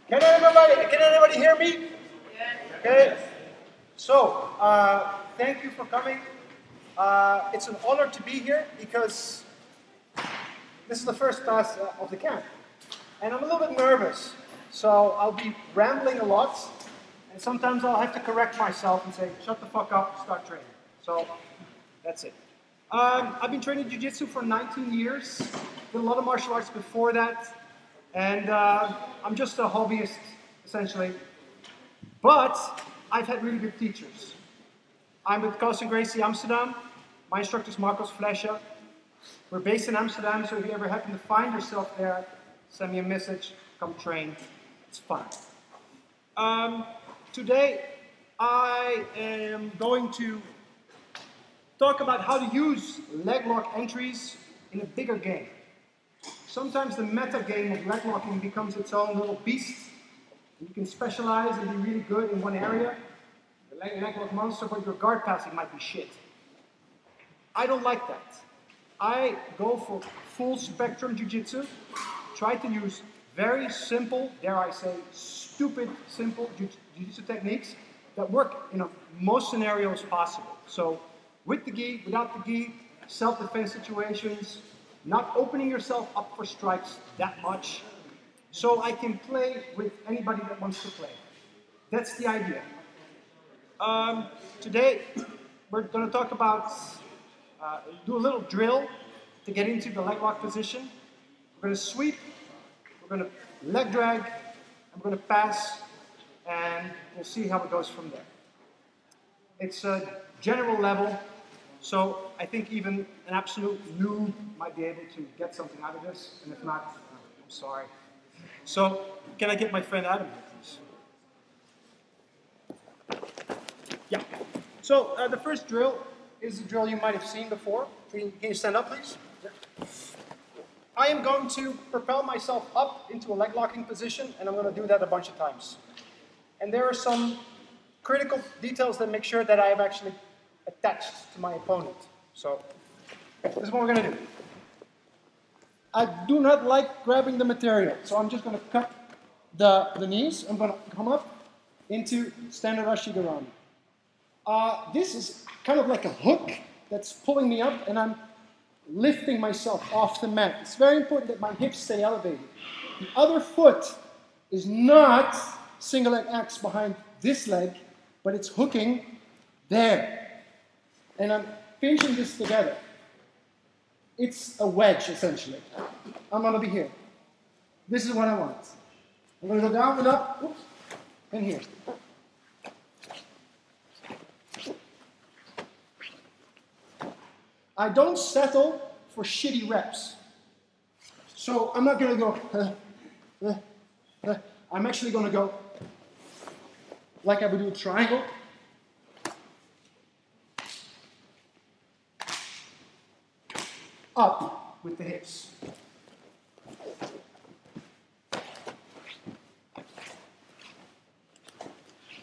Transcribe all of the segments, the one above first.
can anybody hear me? Okay. So, thank you for coming. It's an honor to be here because this is the first class of the camp. And I'm a little bit nervous. So I'll be rambling a lot. And sometimes I'll have to correct myself and say, shut the fuck up, start training. So, that's it. I've been training jiu-jitsu for 19 years. Did a lot of martial arts before that. And I'm just a hobbyist, essentially. But I've had really good teachers. I'm with Carlsen Gracie Amsterdam. My instructor is Marcos Flescher. We're based in Amsterdam, so if you ever happen to find yourself there, send me a message, come train. It's fun. Today, I am going to talk about how to use leg lock entries in a bigger game. Sometimes the meta game of leg locking becomes its own little beast. You can specialize and be really good in one area, the leg lock monster, but your guard passing might be shit. I don't like that. I go for full spectrum jiu-jitsu, try to use very simple, dare I say, stupid simple jiu-jitsu techniques that work in most scenarios possible. So with the gi, without the gi, self-defense situations, not opening yourself up for strikes that much, so I can play with anybody that wants to play. That's the idea. Today, we're going to talk about, do a little drill to get into the leg lock position. We're going to sweep, we're going to leg drag, and we're going to pass, and we'll see how it goes from there. It's a general level, so I think even an absolute noob might be able to get something out of this, and if not, I'm sorry. So, can I get my friend Adam here, please? Yeah. So, the first drill is a drill you might have seen before. Can you stand up, please? Yeah. I am going to propel myself up into a leg locking position, and I'm going to do that a bunch of times. And there are some critical details that make sure that I am actually attached to my opponent. So, this is what we're going to do. I do not like grabbing the material, so I'm just going to cut the knees. I'm going to come up into standard Ashigarami. This is kind of like a hook that's pulling me up, and I'm lifting myself off the mat. It's very important that my hips stay elevated. The other foot is not single leg X behind this leg, but it's hooking there. And I'm pinching this together. It's a wedge, essentially. I'm going to be here. This is what I want. I'm going to go down and up, oops, and here. I don't settle for shitty reps. So I'm not going to go, I'm actually going to go like I would do a triangle. Up with the hips.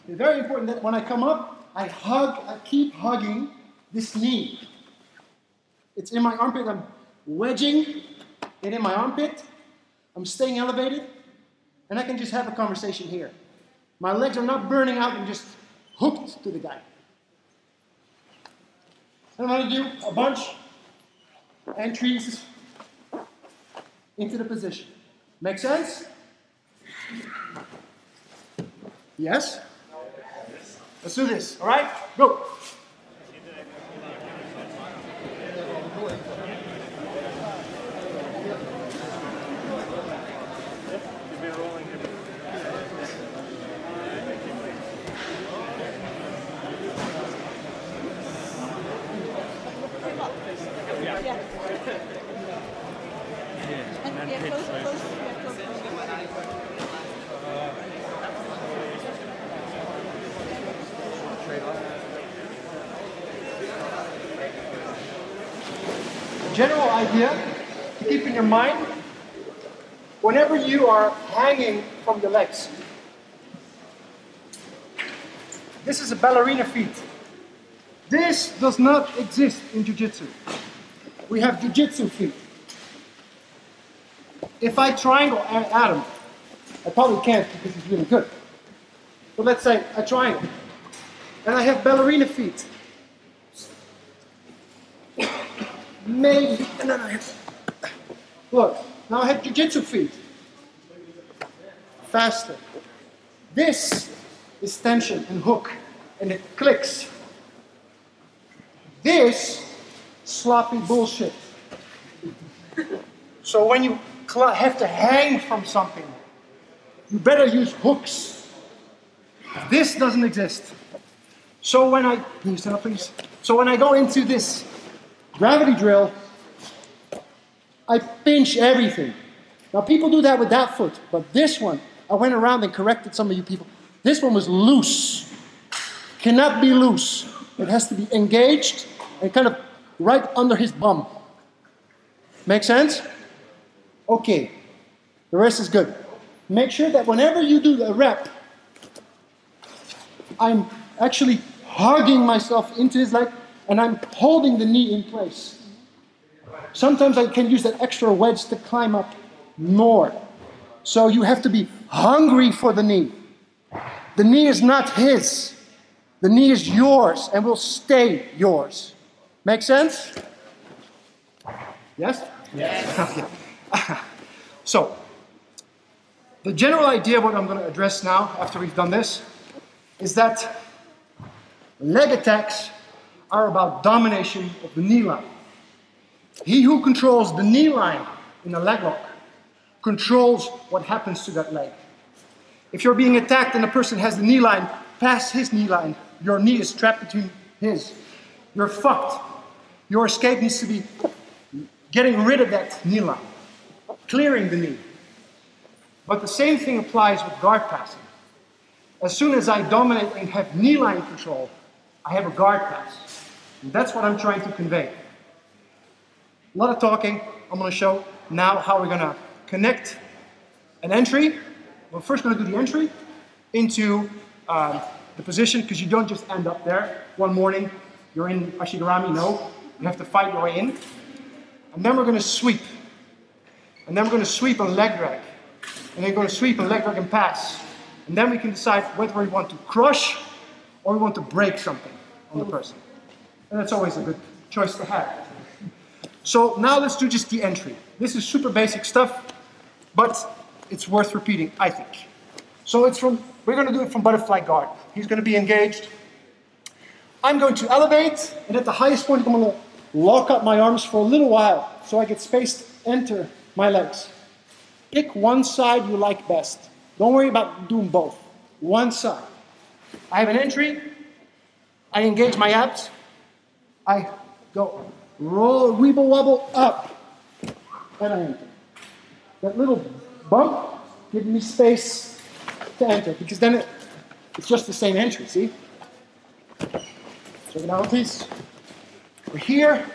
It's very important that when I come up, I keep hugging this knee. It's in my armpit, I'm wedging it in my armpit, I'm staying elevated, and I can just have a conversation here. My legs are not burning out and just hooked to the guy. I'm going to do a bunch entries into the position. Make sense? Yes? Let's do this, all right? Go. General idea to keep in your mind whenever you are hanging from the legs. This is a ballerina feat. This does not exist in jiu-jitsu. We have jiu-jitsu feet. if I triangle Adam, I probably can't because he's really good. But let's say I triangle, and I have ballerina feet. Maybe, and then I have, look, now I have jiu-jitsu feet. Faster. This is tension and hook, and it clicks. This, sloppy bullshit. So when you have to hang from something, you better use hooks. This doesn't exist. So when I, can you stand up please? So when I go into this gravity drill, I pinch everything. Now people do that with that foot, but this one, I went around and corrected some of you people. This one was loose. Cannot be loose. It has to be engaged and kind of right under his bum. Make sense? Okay. The rest is good. Make sure that whenever you do the rep, I'm actually hugging myself into his leg and I'm holding the knee in place. Sometimes I can use that extra wedge to climb up more. So you have to be hungry for the knee. The knee is not his. The knee is yours and will stay yours. Make sense? Yes? Yes. So, the general idea of what I'm going to address now, after we've done this, is that leg attacks are about domination of the knee line. He who controls the knee line in a leg lock controls what happens to that leg. If you're being attacked and the person has the knee line past his knee line, your knee is trapped between his. You're fucked. Your escape needs to be getting rid of that knee line, clearing the knee. But the same thing applies with guard passing. As soon as I dominate and have knee line control, I have a guard pass. And that's what I'm trying to convey. A lot of talking. I'm going to show now how we're going to connect an entry. We're first going to do the entry into the position, because you don't just end up there. One morning, you're in Ashigarami, no. You have to fight your way in. And then we're going to sweep. And then we're going to sweep and leg drag. And then we're going to sweep and leg drag and pass. And then we can decide whether we want to crush or we want to break something on the person. And that's always a good choice to have. So now let's do just the entry. This is super basic stuff, but it's worth repeating, I think. So we're going to do it from butterfly guard. He's going to be engaged. I'm going to elevate, and at the highest point, I'm going to lock up my arms for a little while so I get space to enter my legs. Pick one side you like best. Don't worry about doing both. One side. I have an entry. I engage my abs. I go roll, weeble wobble up, and I enter. That little bump gives me space to enter, because then it's just the same entry, see? Check it out, please. We're here.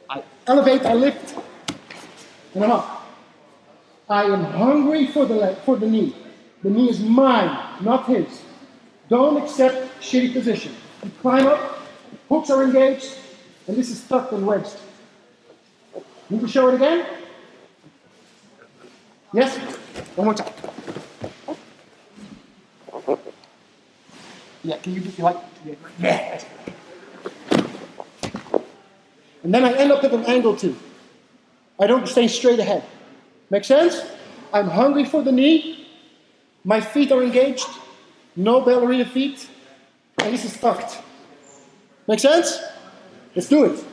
I elevate, I lift, and I'm up. I am hungry for the leg, for the knee. The knee is mine, not his. Don't accept shitty position. You climb up, hooks are engaged, and this is tucked and wedged. Need to show it again? Yes? One more time. Yeah, can you like? Yeah. And then I end up at an angle too. I don't stay straight ahead. Make sense? I'm hungry for the knee. My feet are engaged. No ballerina feet. And this is tucked. Make sense? Let's do it.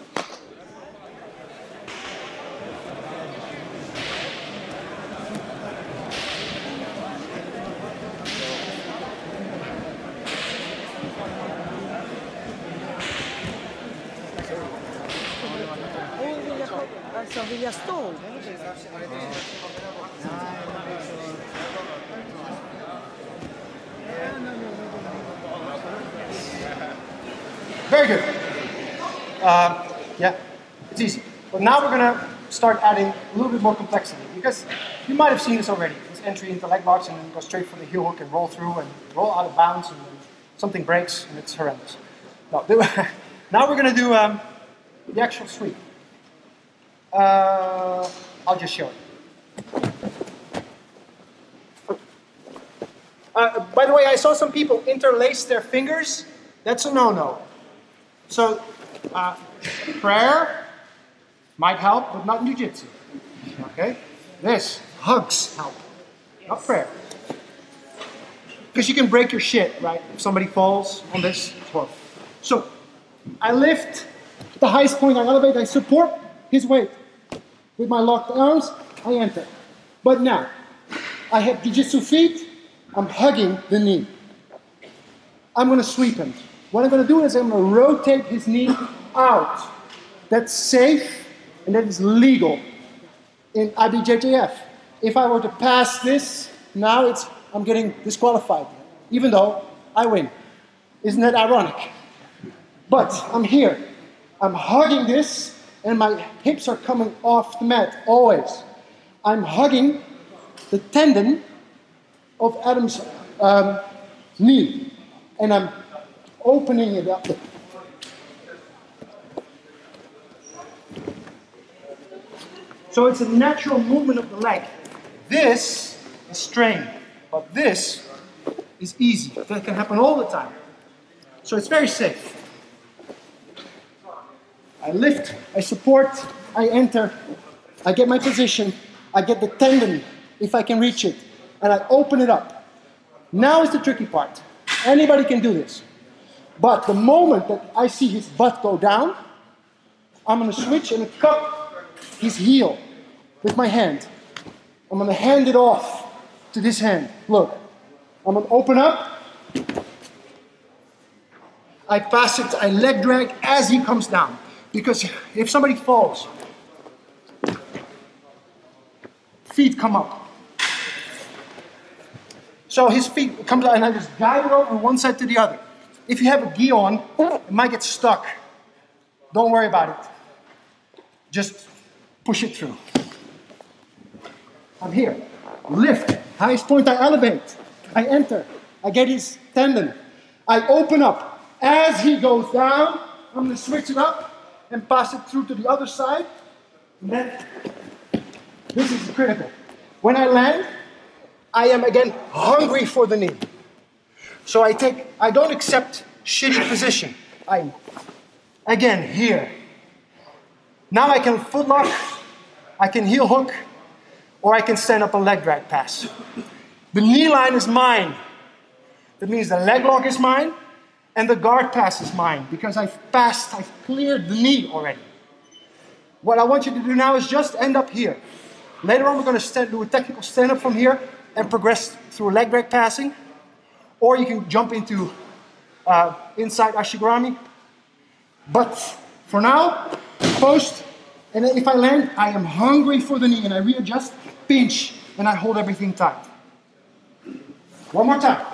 Vill jag stå? Very good. Yeah, it's easy. But now we're going to start adding a little bit more complexity, because you might have seen this already. This entry into leg locks and then go straight for the heel hook and roll through and roll out of bounds, and then something breaks and it's horrendous. No, now we're going to do the actual sweep. I'll just show it. By the way, I saw some people interlace their fingers. That's a no-no. So, prayer might help, but not in jiu-jitsu. Okay? This, hugs help, not prayer. Because you can break your shit, right? If somebody falls on this, it's horrible. So, I lift the highest point, I elevate, I support his weight. With my locked arms, I enter. But now, I have jiu-jitsu feet, I'm hugging the knee. I'm going to sweep him. What I'm going to do is I'm going to rotate his knee out. That's safe and that is legal in IBJJF. If I were to pass this, now I'm getting disqualified, even though I win. Isn't that ironic? But I'm here. I'm hugging this and my hips are coming off the mat, always. I'm hugging the tendon of Adam's knee, and I'm opening it up. So it's a natural movement of the leg. This is strain, but this is easy. That can happen all the time. So it's very safe. I lift, I support, I enter, I get my position, I get the tendon, if I can reach it, and I open it up. Now is the tricky part. Anybody can do this. But the moment that I see his butt go down, I'm going to switch and cup his heel with my hand. I'm going to hand it off to this hand. Look, I'm going to open up. I pass it, I leg drag as he comes down. Because if somebody falls, feet come up. So his feet comes out and I just guide it over from one side to the other. If you have a gi on, it might get stuck. Don't worry about it. Just push it through. I'm here. Lift. Highest point I elevate. I enter. I get his tendon. I open up. As he goes down, I'm going to switch it up and pass it through to the other side. And then, this is critical. When I land, I am again hungry for the knee. So I don't accept shitty position. I'm again here. Now I can foot lock, I can heel hook, or I can stand up a leg drag pass. The knee line is mine. That means the leg lock is mine, and the guard pass is mine, because I've cleared the knee already. What I want you to do now is just end up here. Later on we're going to do a technical stand up from here and progress through leg drag passing. Or you can jump into inside Ashigarami. But for now, post, and if I land, I am hungry for the knee, and I readjust, pinch, and I hold everything tight. One more time.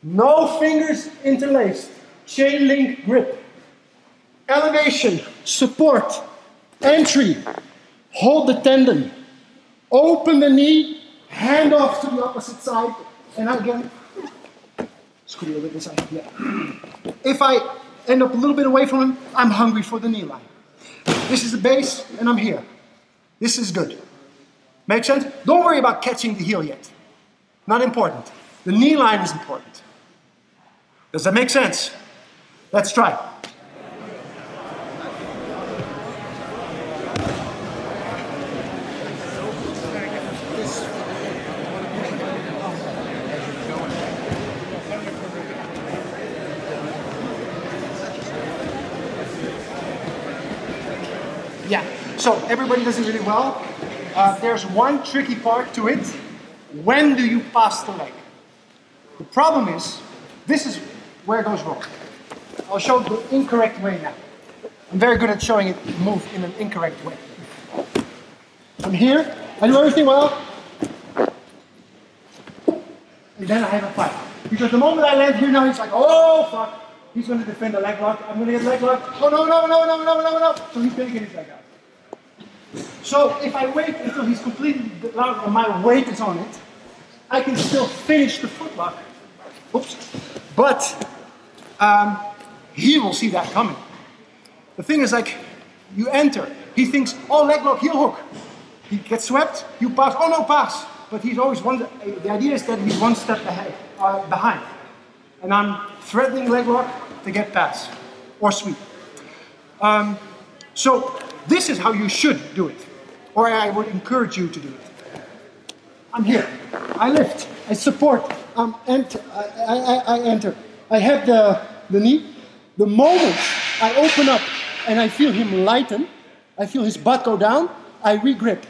No fingers interlaced. Chain link grip. Elevation, support, entry. Hold the tendon. Open the knee, hand off to the opposite side, and again, screw a little bit inside. Yeah. If I end up a little bit away from him, I'm hungry for the knee line. This is the base, and I'm here. This is good. Make sense? Don't worry about catching the heel yet. Not important. The knee line is important. Does that make sense? Let's try. Yeah, so everybody does it really well. There's one tricky part to it. When do you pass the leg? The problem is, this is where it goes wrong. I'll show the incorrect way now. I'm very good at showing it move in an incorrect way. I'm here, I do everything well, and then I have a fight. Because the moment I land here now, he's like, oh fuck, he's going to defend the leg lock, I'm going to get leg lock, oh no, no, no, no, no, no, no, so he's going to get his leg out. So if I wait until he's completely locked and my weight is on it, I can still finish the foot lock. Oops. But he will see that coming. The thing is, like, you enter, he thinks, oh, leg lock, heel hook. He gets swept, you pass, oh no, pass. but he's always the idea is that he's one step ahead, behind. And I'm threatening leg lock to get past, or sweep. So this is how you should do it, or I would encourage you to do it. I'm here, I lift, I support, I enter. I have the knee. The moment I open up and I feel him lighten, I feel his butt go down, I re-grip.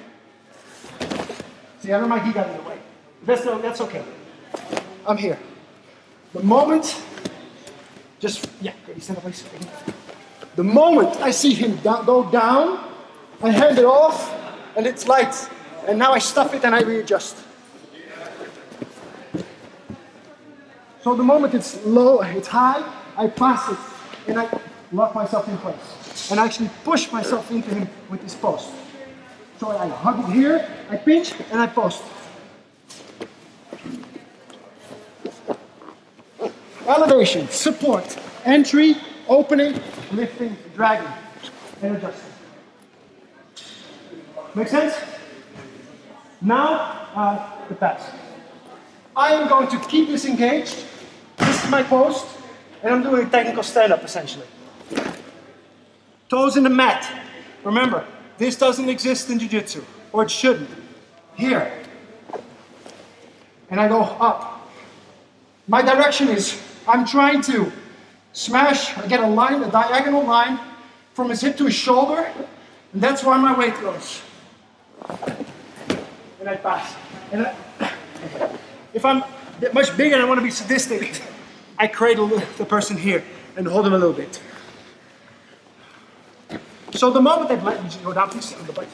See, I don't mind he got in the way. That's okay. I'm here. The moment, yeah, stand up, please. The moment I see him go down, I hand it off, and it's light. And now I stuff it and I readjust. So the moment it's low, it's high, I pass it, and I lock myself in place. And I actually push myself into him with this post. So I hug it here, I pinch, and I post. Elevation, support, entry, opening, lifting, dragging, and adjusting. Make sense? Now, the pass. I am going to keep this engaged. This is my post, and I'm doing a technical stand-up, essentially. Toes in the mat. Remember, this doesn't exist in Jiu-Jitsu, or it shouldn't. Here. And I go up. My direction is, I'm trying to smash, or get a line, a diagonal line, from his hip to his shoulder, and that's where my weight goes. And I pass. And if I'm much bigger and I want to be sadistic, I cradle the person here and hold him a little bit. So the moment I've landed, you go down, please, on the bike.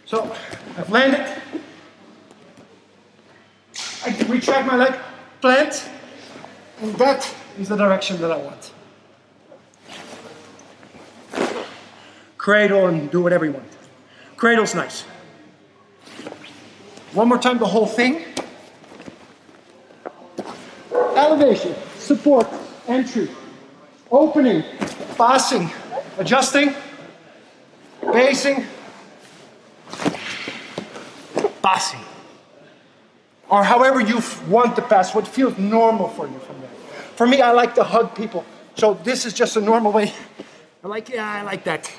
So I've landed. I retract my leg, plant, and that is the direction that I want. Cradle and do whatever you want. Cradle's nice. One more time, the whole thing. Elevation, support, entry, opening, passing, adjusting, basing, passing. Or however you want to pass, what feels normal for you from there. For me, I like to hug people. So this is just a normal way. I like that.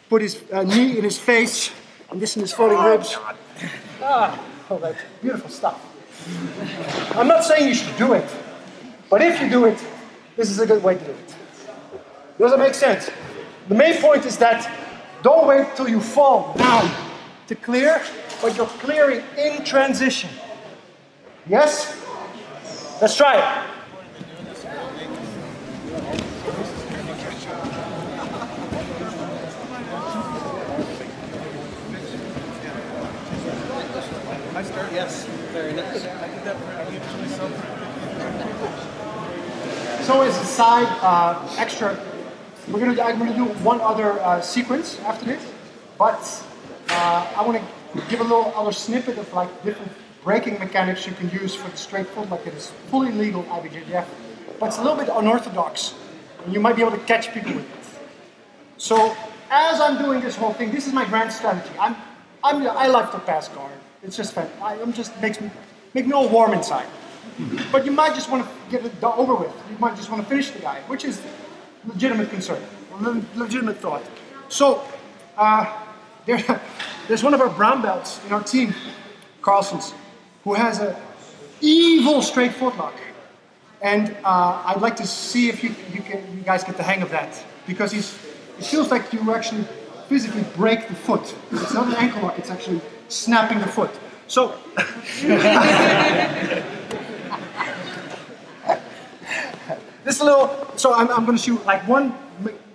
Put his knee in his face, and this in his floating ribs. Oh, that beautiful stuff. I'm not saying you should do it, but if you do it, this is a good way to do it. Does that make sense? The main point is that don't wait till you fall down to clear, but you're clearing in transition. Yes? Let's try it. Yes, very nice. So as a side extra, I'm gonna do one other sequence after this, but I want to give a little other snippet of like different braking mechanics you can use for the straight foot, like it is fully legal IBJJF, but it's a little bit unorthodox, and you might be able to catch people with it. So as I'm doing this whole thing, this is my grand strategy. I like to pass guard. It's just fun. Makes me all warm inside. But you might just want to get it over with. You might just want to finish the guy, which is legitimate concern, legitimate thought. So there's one of our brown belts in our team, Carlson's, who has an evil straight footlock, and I'd like to see if you guys get the hang of that, because it feels like you actually physically break the foot. It's not an ankle lock; it's actually snapping the foot. So. This little, so I'm going to shoot like one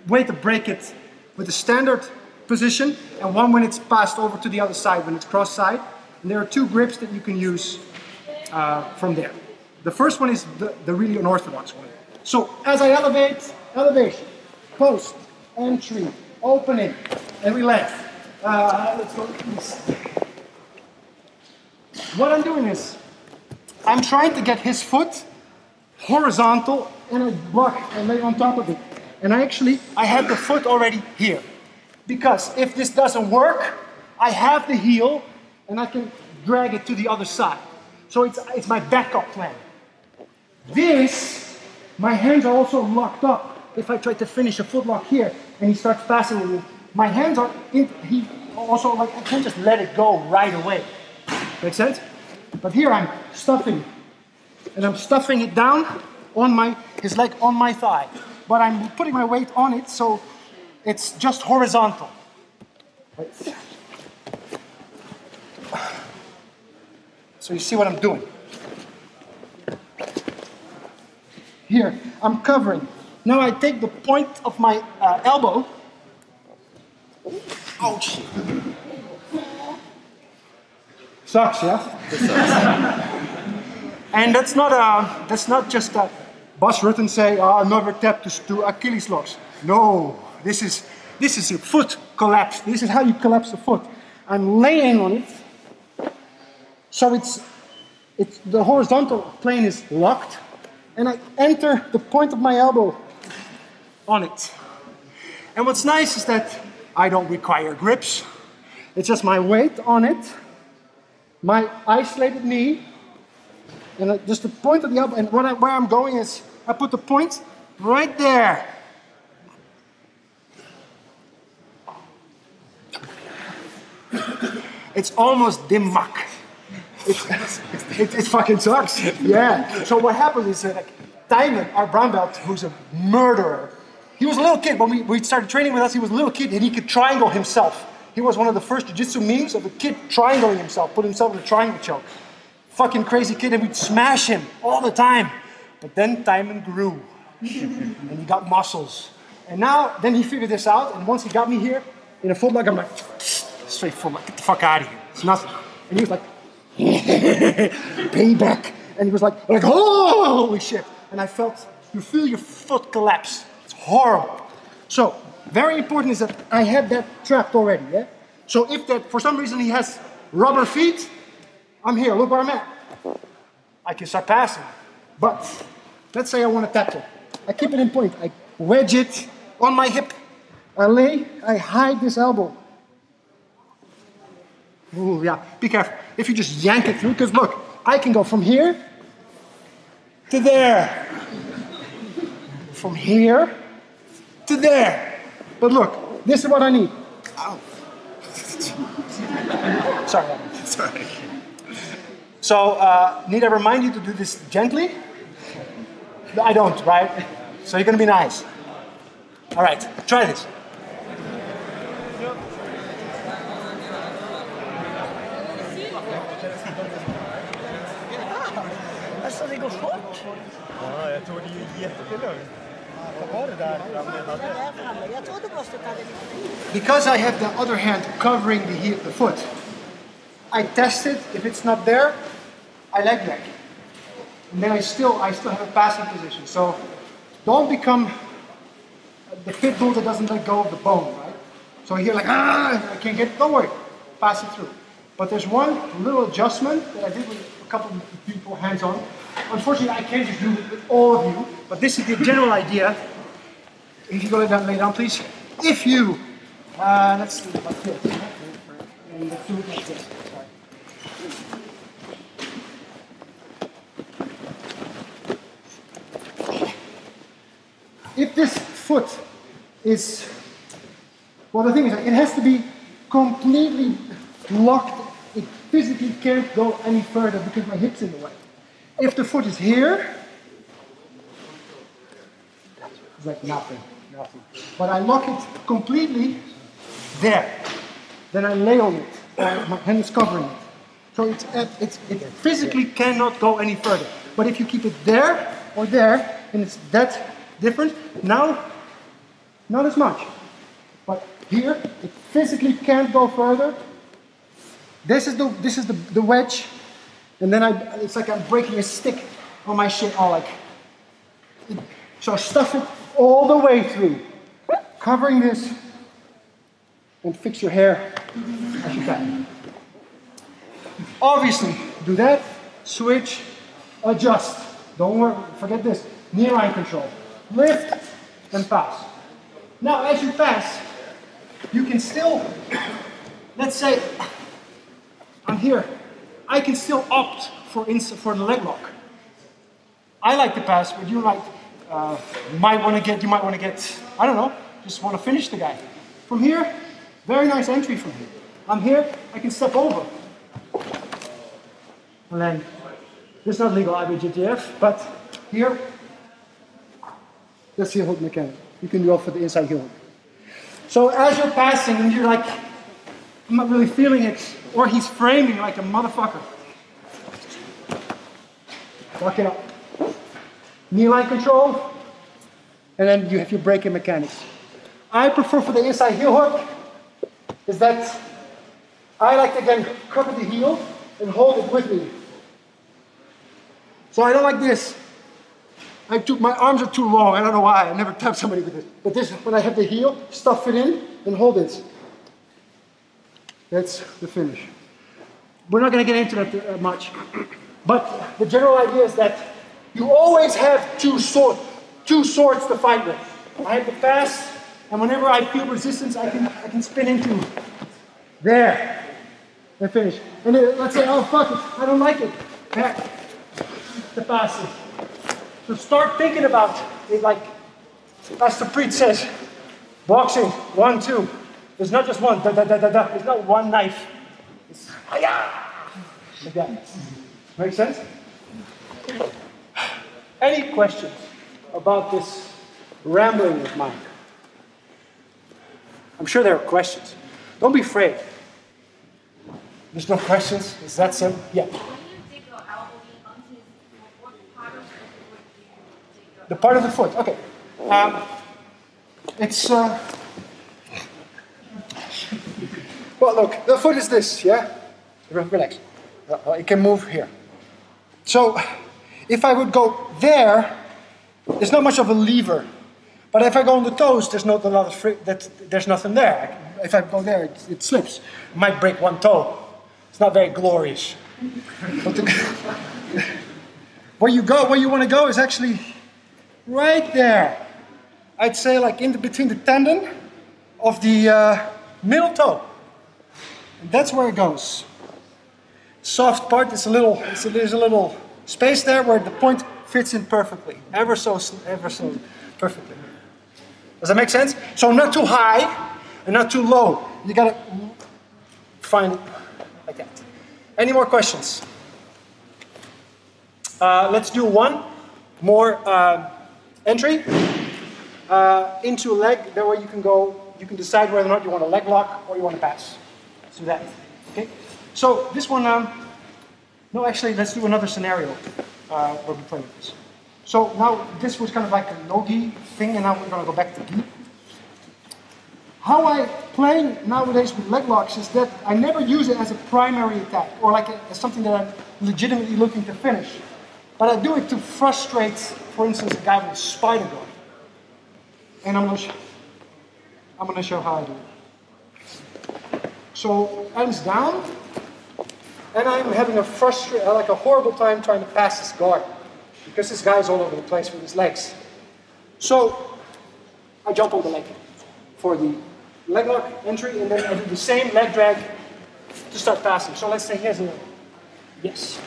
way to break it with a standard position, and one when it's passed over to the other side, when it's cross-side. And there are two grips that you can use from there. The first one is the really unorthodox one. So as I elevate, elevation, post, entry, opening, and we land. Let's go. What I'm doing is, I'm trying to get his foot horizontal, and I block and lay on top of it. And I have the foot already here. Because if this doesn't work, I have the heel, and I can drag it to the other side. So it's my backup plan. This, my hands are also locked up. If I try to finish a footlock here and he starts passing me, my hands are in, he also like, I can't just let it go right away. Make sense? But here I'm stuffing, and I'm stuffing it down on his leg on my thigh. But I'm putting my weight on it so it's just horizontal. Right. So you see what I'm doing. Here, I'm covering. Now I take the point of my elbow. Ouch. Sucks, yeah? And that's not just a Bas Rutten say, never tap to Achilles locks. No, this is a foot collapse. This is how you collapse the foot. I'm laying on it, so it's the horizontal plane is locked, and I enter the point of my elbow on it. And what's nice is that I don't require grips. It's just my weight on it, my isolated knee, and just the point of the elbow. And where I'm going is, I put the point right there. It's almost dim muck. It fucking sucks. Yeah. So what happened is that Tijmen, our brown belt, who's a murderer, he was a little kid. When we started training with us, he was a little kid and he could triangle himself. He was one of the first jiu-jitsu memes of a kid triangling himself, put himself in a triangle choke. Fucking crazy kid, and we'd smash him all the time. But then Tijmen grew, and he got muscles. And now, then he figured this out, and once he got me here, in a footlock, I'm like, straight footlock, get the fuck out of here. It's nothing. And he was like, payback. And he was like, oh, holy shit. And I felt, you feel your foot collapse. It's horrible. So, very important is that I had that trapped already, yeah? So if that, for some reason he has rubber feet, I'm here, look where I'm at. I can start passing. But, let's say I want to tackle. I keep it in point. I wedge it on my hip. I hide this elbow. Ooh, yeah, be careful. If you just yank it through, because look, I can go from here to there. From here to there. But look, this is what I need. Ow. Sorry. Sorry. So, need I remind you to do this gently? I don't, right? So you're gonna be nice. All right, try this. Alltså det går fort. Ja, jag tror det är jättelugnt. Vad var det där framme? Jag tror du måste ta det lite. Because I have the other hand covering the foot, I test it. If it's not there, I leg drag. And then I still have a passing position. So don't become the pit bull that doesn't let go of the bone, right? So you're like, I can't get it. Don't worry, pass it through. But there's one little adjustment that I did with a couple of people hands-on. Unfortunately, I can't just do it with all of you, but this is the general idea. If you go lay down, please. If you, let's do it like this. And let's do it like this. Sorry. If this foot is, well, the thing is, it has to be completely locked. It physically can't go any further because my hip's in the way. If the foot is here, it's like nothing. But I lock it completely there. Then I lay on it. My hand is covering it. So it physically cannot go any further. But if you keep it there or there, and it's that different, now, not as much. But here, it physically can't go further. This is the wedge, and then it's like I'm breaking a stick on my shit. So stuff it all the way through, covering this, and fix your hair as you can. Obviously, do that, switch, adjust. Don't worry, forget this. Knee line control. Lift and pass. Now, as you pass, you can still, let's say, I'm here. I can still opt for the leg lock. I like the pass, but you might want to get, I don't know, just want to finish the guy. From here, very nice entry from here. I'm here, I can step over. And then, this is not legal IBJJF, but here, that's heel hook mechanic. You can do it for the inside heel hook. So as you're passing and you're like, I'm not really feeling it, or he's framing like a motherfucker. Lock it up. Knee line control, and then you have your braking mechanics. I prefer for the inside heel hook, is that I like to again cover the heel and hold it with me. So I don't like this. My arms are too long, I don't know why, I never tapped somebody with this. But this, when I have the heel, stuff it in and hold it. That's the finish. We're not going to get into that much. But the general idea is that you always have two swords to fight with. I have the pass, and whenever I feel resistance, I can spin into there and finish. And then let's say, oh fuck it, I don't like it. Back the passes. So start thinking about it like Pastor Preet says, boxing, 1, 2. There's not just one, da da da da da. There's not one knife. It's like that. Make sense? Any questions about this rambling of mine? I'm sure there are questions. Don't be afraid. There's no questions? Is that simple? Yeah. When you dig your elbow in onto his foot, what part of the foot do you dig your The part of the foot, okay. Well, look, the foot is this, yeah? Relax. It can move here. So, if I would go there, there's not much of a lever. But if I go on the toes, there's there's nothing there. If I go there, it slips. I might break one toe. It's not very glorious. But where you want to go is actually right there. I'd say like in between the tendon of the middle toe. And that's where it goes. Soft part is there's a little space there where the point fits in perfectly, ever so perfectly. Does that make sense? So not too high and not too low. You gotta find it like that. Any more questions? Let's do one more entry into a leg. That way you can go. You can decide whether or not you want a leg lock or you want to pass. Let's do that. Okay. So this one. No, actually, let's do another scenario where we play with this. So now this was kind of like a no-gi thing, and now we're going to go back to gi. How I play nowadays with leg locks is that I never use it as a primary attack or like as something that I'm legitimately looking to finish. But I do it to frustrate, for instance, a guy with a spider guard. And I'm going to show how I do it. So Adam's down, and I'm having a horrible time trying to pass this guard because this guy's all over the place with his legs. So I jump on the leg for the leg lock entry, and then I do the same leg drag to start passing. So let's say he has a yes.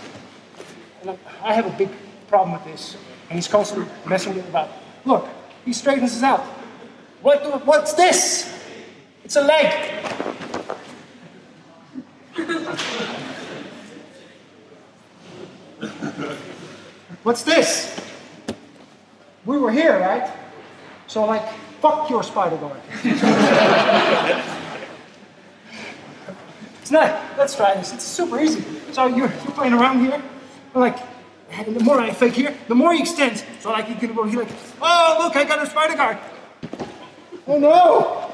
And I have a big problem with this, and he's constantly messing with it about. Look, he straightens this out. What's this? It's a leg. What's this? We were here, right? So like, fuck your spider guard. It's not, let's try this. It's super easy. So you're playing around here, like, and the more I fake here, the more he extends. So like, you can go here like, oh, look, I got a spider guard. Oh no!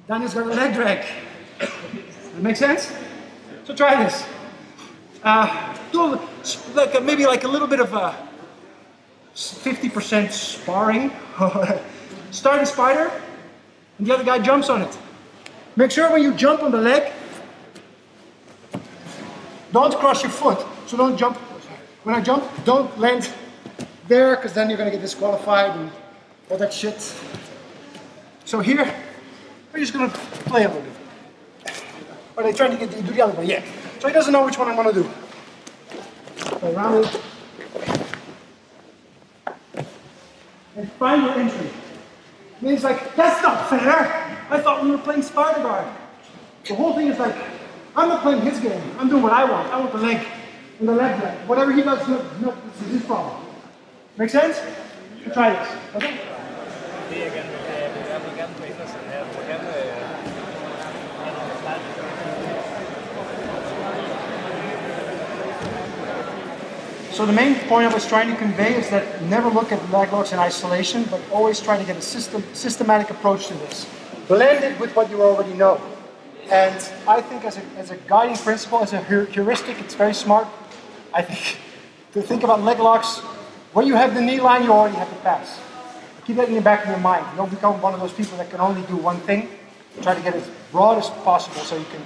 Daniel's got a leg drag. That make sense? So try this. Do like maybe like a little bit of 50% sparring. Start a spider, and the other guy jumps on it. Make sure when you jump on the leg, don't cross your foot. So don't jump. When I jump, don't land there, because then you're going to get disqualified and all that shit. So here, we're just going to play a little bit. Are they trying to do the other way? Yeah. So he doesn't know which one I'm going to do. So round it. And find your entry. And he's like, that's not fair. I thought we were playing spider guard. The whole thing is like, I'm not playing his game. I'm doing what I want. I want the leg and the leg leg. Whatever he does, no, this is his problem. Make sense? We'll try this. Okay? So the main point I was trying to convey is that never look at leg locks in isolation, but always try to get a systematic approach to this. Blend it with what you already know. And I think as a guiding principle, as a heuristic, it's very smart. I think to think about leg locks, when you have the knee line, you already have the pass. Keep that in the back of your mind. Don't become one of those people that can only do one thing. Try to get as broad as possible so you can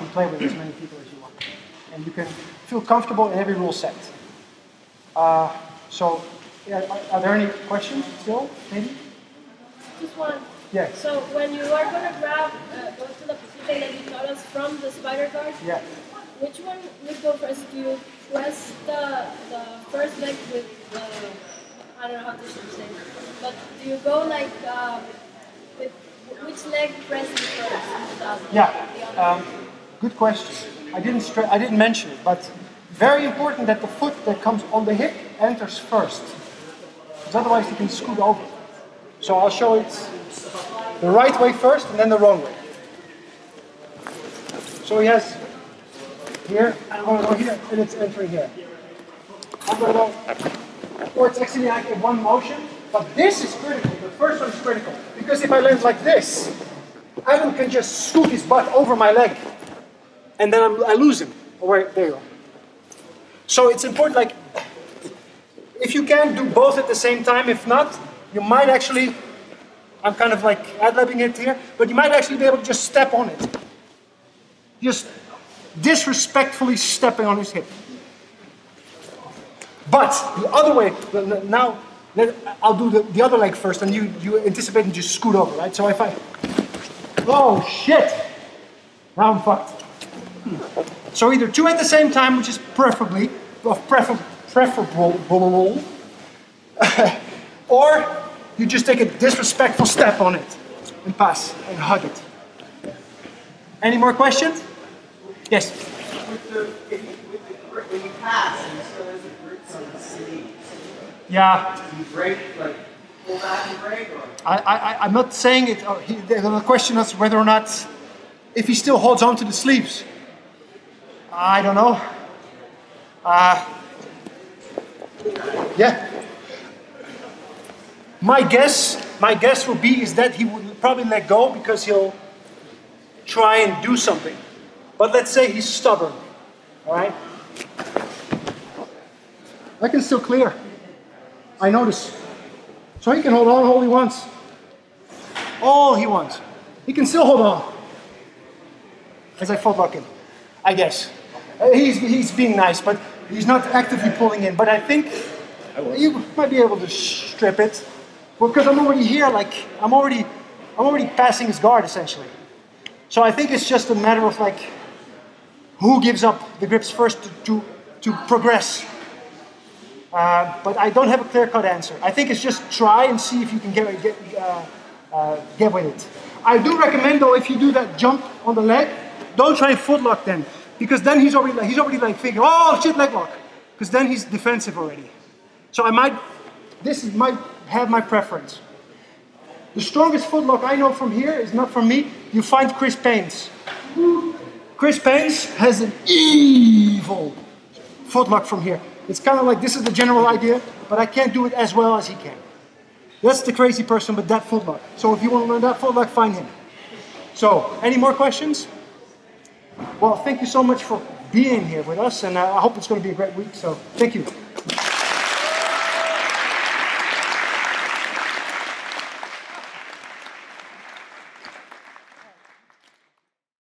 play with as many people as you want. And you can feel comfortable in every rule set. So, yeah, are there any questions still, maybe? Just one. Yeah. So when you are going to grab, go to the position that you taught us from the spider guard, Yeah. which one would go first? Do you press the first leg with the, I don't know how to say it, but do you go like, with which leg pressing first? Yeah. Good question. I didn't mention it, but very important that the foot that comes on the hip enters first, because otherwise you can scoot over. So I'll show it the right way first and then the wrong way. So he has here, I'm going to go here, and it's entering here. I'm going to go, or it's actually like in one motion, but this is critical. The first one is critical, because if I land like this, Adam can just scoot his butt over my leg, and then I lose him. Oh, wait, there you go. So it's important, like, if you can do both at the same time, if not, you might actually, I'm kind of like ad-libbing it here, but you might actually be able to just step on it. Just disrespectfully stepping on his hip. But the other way, now, I'll do the other leg first, and you anticipate and just scoot over, right? So if I, oh shit, now I'm fucked. So either two at the same time, which is preferable, or you just take a disrespectful step on it and pass and hug it. Any more questions? Yes. When you pass, and you still has the grips on the sleeves. Yeah. Do you break, like pull back and break, or? I'm not saying it. The question is whether or not, if he still holds on to the sleeves. I don't know. Yeah. My guess will be is that he would probably let go because he'll try and do something. But let's say he's stubborn. All right. I can still clear. I notice. So he can hold on all he wants. All he wants. He can still hold on. As I footlock him, I guess. He's being nice, but he's not actively pulling in. But I think you might be able to strip it. Because I'm already here, like, I'm already passing his guard, essentially. So I think it's just a matter of, like, who gives up the grips first to progress. But I don't have a clear-cut answer. I think it's just try and see if you can get with it. I do recommend, though, if you do that jump on the leg, don't try and footlock then. Because then he's already like thinking, oh shit, leg lock. Because then he's defensive already. So might have my preference. The strongest footlock I know from here is not from me. You find Chris Payne's. Chris Payne's has an evil footlock from here. It's kind of like, this is the general idea, but I can't do it as well as he can. That's the crazy person with that footlock. So if you want to learn that footlock, find him. So, any more questions? Well, thank you so much for being here with us, and I hope it's going to be a great week, so thank you.